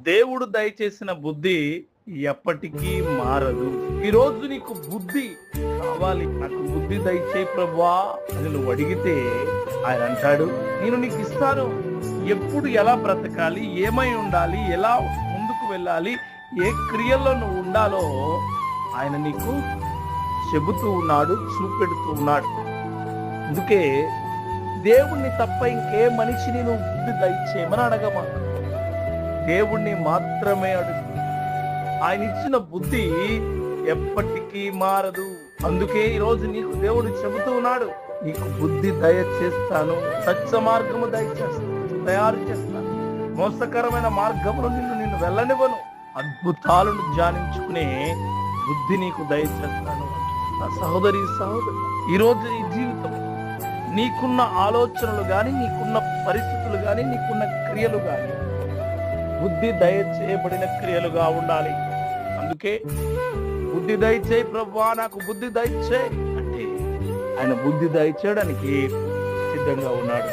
దేవుడు దయచేసిన బుద్ధి ఎప్పటికీ మారదు. ఈరోజు నీకు బుద్ధి కావాలి, నాకు బుద్ధి దయచేయి ప్రభువా అని నువ్వు అడిగితే ఆయన అంటాడు, నేను నీకు ఇస్తాను. ఎప్పుడు ఎలా బ్రతకాలి, ఏమై ఉండాలి, ఎలా ముందుకు వెళ్ళాలి, ఏ క్రియల్లో నువ్వు ఉండాలో ఆయన నీకు చెబుతూ ఉన్నాడు, చూపెడుతూ ఉన్నాడు. అందుకే దేవుణ్ణి తప్ప ఇంకే మనిషిని నువ్వు బుద్ధి దయచేయమని అడగమా, దేవుణ్ణి మాత్రమే అడుగు. ఆయన ఇచ్చిన బుద్ధి ఎప్పటికీ మారదు. అందుకే ఈరోజు నీకు దేవుడు చెబుతూ ఉన్నాడు, నీకు బుద్ధి దయచేస్తాను, సత్య మార్గము దయచేస్తాను, తయారు చేస్తాను, మోసకరమైన మార్గములు నిన్ను వెళ్ళనివ్వను, అద్భుతాలను ధ్యానించుకునే బుద్ధి నీకు దయచేస్తాను. నా సహోదరి ఈరోజు నీ జీవితం, నీకున్న ఆలోచనలు గాని, నీకున్న పరిస్థితులు గాని, నీకున్న క్రియలు గాని బుద్ధి దయచేయబడిన క్రియలుగా ఉండాలి. అందుకే బుద్ధి దయచేయి ప్రభువా, నాకు బుద్ధి దయచేయి అంటే ఆయన బుద్ధి దయచేయడానికి సిద్ధంగా ఉన్నాడు.